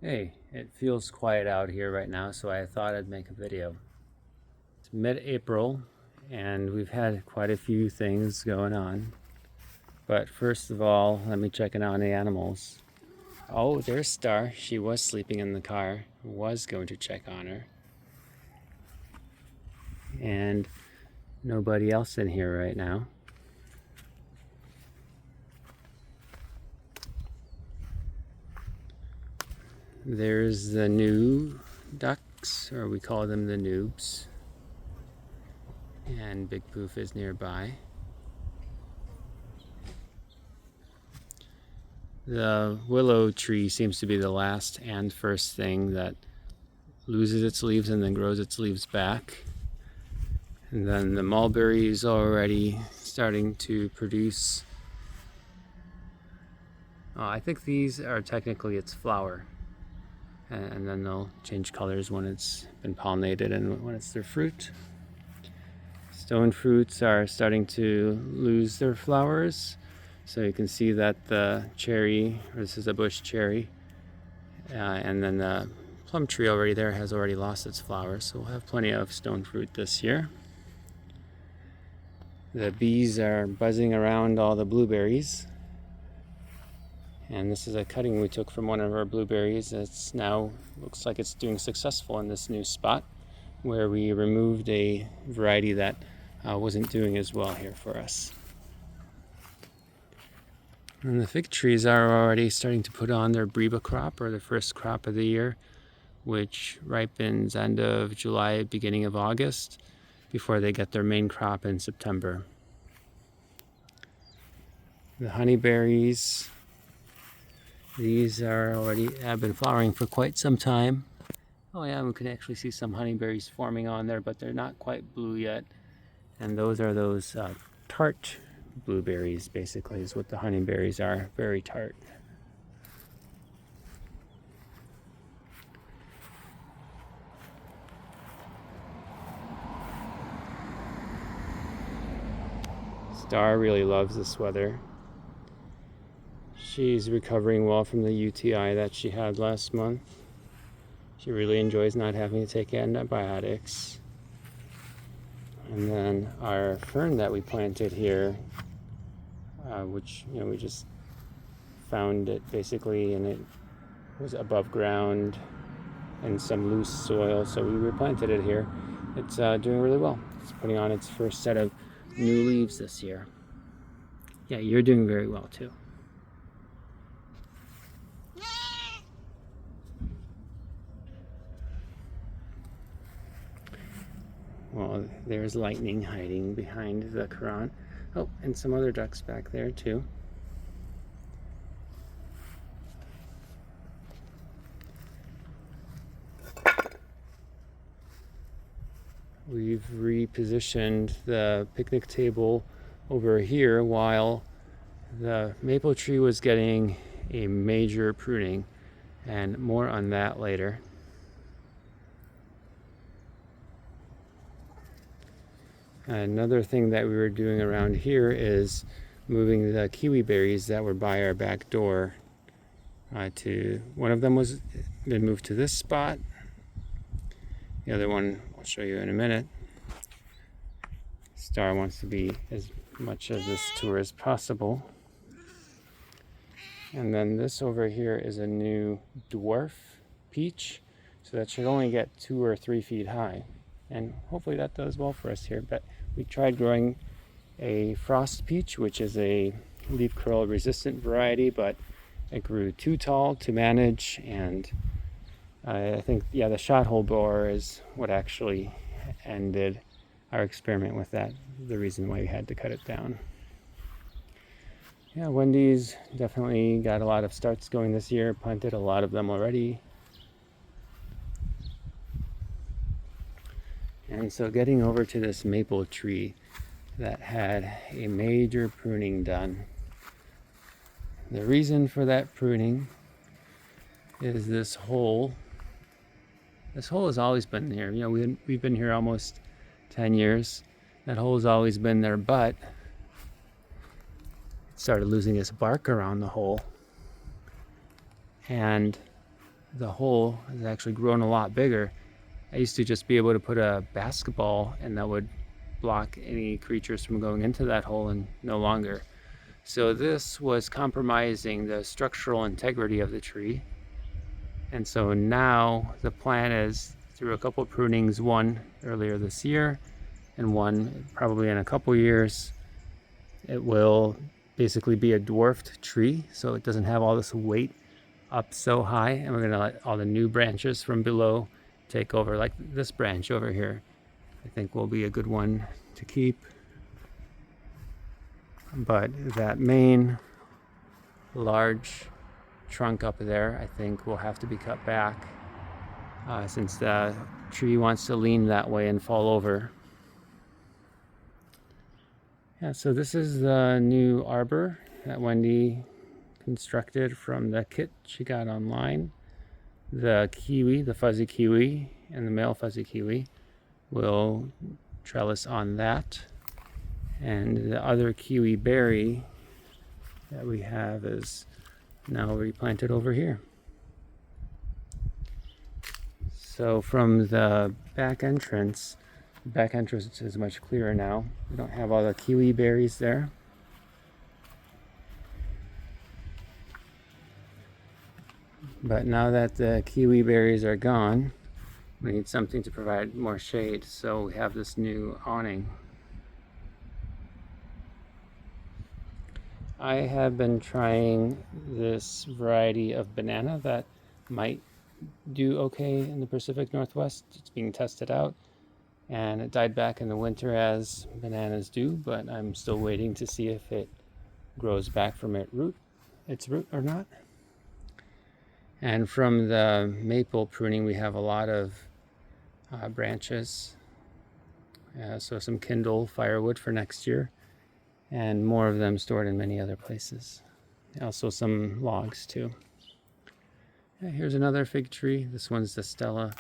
Hey, it feels quiet out here right now, so I thought I'd make a video. It's mid-April, and we've had quite a few things going on. But first of all, let me check in on the animals. Oh, there's Star. She was sleeping in the car. Was going to check on her. And nobody else in here right now. There's the new ducks, or we call them the noobs. And Big Poof is nearby. The willow tree seems to be the last and first thing that loses its leaves and then grows its leaves back. And then the mulberry is already starting to produce. I think these are technically its flower. And then they'll change colors when it's been pollinated and when it's their fruit. Stone fruits are starting to lose their flowers. So you can see that the cherry, or this is a bush cherry, and then the plum tree already there has already lost its flowers. So we'll have plenty of stone fruit this year. The bees are buzzing around all the blueberries. And this is a cutting we took from one of our blueberries. It's now looks like it's doing successful in this new spot where we removed a variety that wasn't doing as well here for us. And the fig trees are already starting to put on their breba crop, or the first crop of the year, which ripens end of July, beginning of August, before they get their main crop in September. The honeyberries, these have been flowering for quite some time. Oh yeah, we can actually see some honeyberries forming on there, but they're not quite blue yet. And those are those tart blueberries, basically, is what the honeyberries are. Very tart. Star really loves this weather. She's recovering well from the UTI that she had last month. She really enjoys not having to take antibiotics. And then our fern that we planted here, which we just found it basically, and it was above ground in some loose soil, so we replanted it here. It's doing really well. It's putting on its first set of new leaves this year. Yeah, you're doing very well too. Well, there's lightning hiding behind the currant. Oh, and some other ducks back there too. We've repositioned the picnic table over here while the maple tree was getting a major pruning, and more on that later. Another thing that we were doing around here is moving the kiwi berries that were by our back door to, one of them was been moved to this spot. The other one I'll show you in a minute. Star wants to be as much of this tour as possible. And then this over here is a new dwarf peach, so that should only get 2 or 3 feet high. And hopefully that does well for us here. But we tried growing a frost peach, which is a leaf curl resistant variety, but it grew too tall to manage, and I think, yeah, the shot hole borer is what actually ended our experiment with that, the reason why we had to cut it down. Yeah, Wendy's definitely got a lot of starts going this year, planted a lot of them already. And so getting over to this maple tree that had a major pruning done. The reason for that pruning is this hole. This hole has always been here. We've been here almost 10 years. That hole has always been there, but it started losing its bark around the hole. And the hole has actually grown a lot bigger. I used to just be able to put a basketball and that would block any creatures from going into that hole, and no longer. So this was compromising the structural integrity of the tree. And so now the plan is, through a couple of prunings, one earlier this year and one probably in a couple years, it will basically be a dwarfed tree, so it doesn't have all this weight up so high, and we're going to let all the new branches from below take over. Like this branch over here, I think will be a good one to keep. But that main large trunk up there, I think, will have to be cut back since the tree wants to lean that way and fall over. Yeah, so this is the new arbor that Wendy constructed from the kit she got online. The kiwi, the fuzzy kiwi, and the male fuzzy kiwi will trellis on that. And the other kiwi berry that we have is now replanted over here. So from the back entrance is much clearer now. We don't have all the kiwi berries there. But now that the kiwi berries are gone, we need something to provide more shade, so we have this new awning. I have been trying this variety of banana that might do okay in the Pacific Northwest. It's being tested out, and it died back in the winter as bananas do, but I'm still waiting to see if it grows back from its root or not. And from the maple pruning, we have a lot of branches, so some kindle firewood for next year, and more of them stored in many other places. Also some logs too. Yeah, here's another fig tree. This one's the Stella.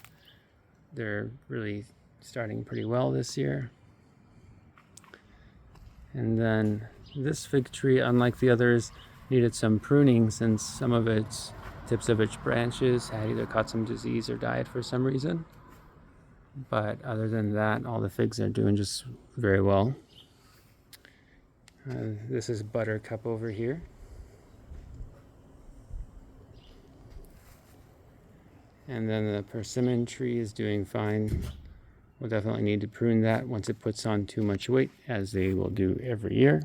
They're really starting pretty well this year. And then this fig tree, unlike the others, needed some pruning since some of its tips of its branches had either caught some disease or died for some reason. But other than that, all the figs are doing just very well. This is Buttercup over here. And then the persimmon tree is doing fine. We'll definitely need to prune that once it puts on too much weight, as they will do every year.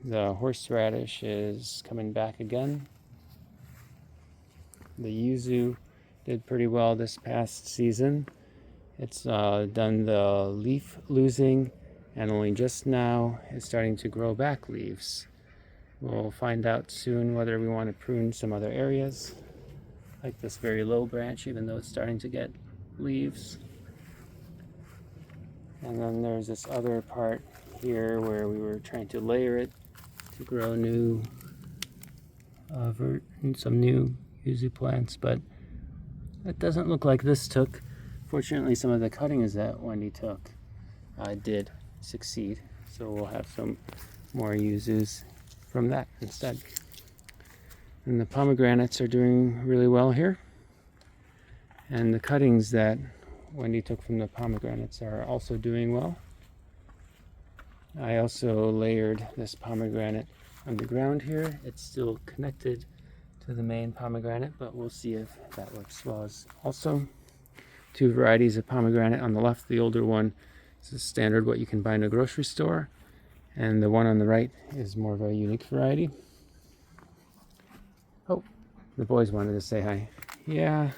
The horseradish is coming back again. The Yuzu did pretty well this past season. It's done the leaf losing, and only just now is starting to grow back leaves. We'll find out soon whether we want to prune some other areas, like this very low branch, even though it's starting to get leaves. And then there's this other part here where we were trying to layer it to grow new some new Yuzu plants, but it doesn't look like this took. Fortunately, some of the cuttings that Wendy took did succeed, so we'll have some more Yuzus from that instead. And the pomegranates are doing really well here, and the cuttings that Wendy took from the pomegranates are also doing well. I also layered this pomegranate underground here. It's still connected to the main pomegranate, but we'll see if that works well. Also, two varieties of pomegranate. On the left, the older one is a standard what you can buy in a grocery store, and the one on the right is more of a unique variety. Oh, the boys wanted to say hi. Yeah,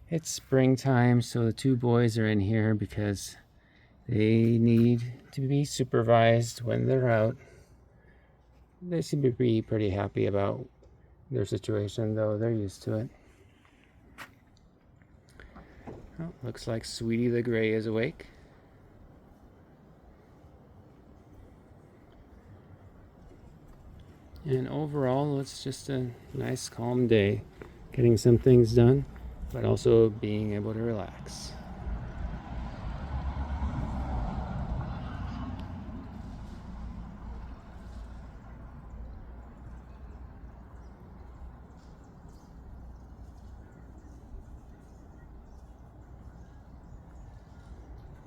it's springtime, so the two boys are in here because they need to be supervised when they're out. They seem to be pretty happy about their situation, though they're used to it. Oh, looks like Sweetie the Gray is awake. And overall, it's just a nice calm day, getting some things done, but also being able to relax.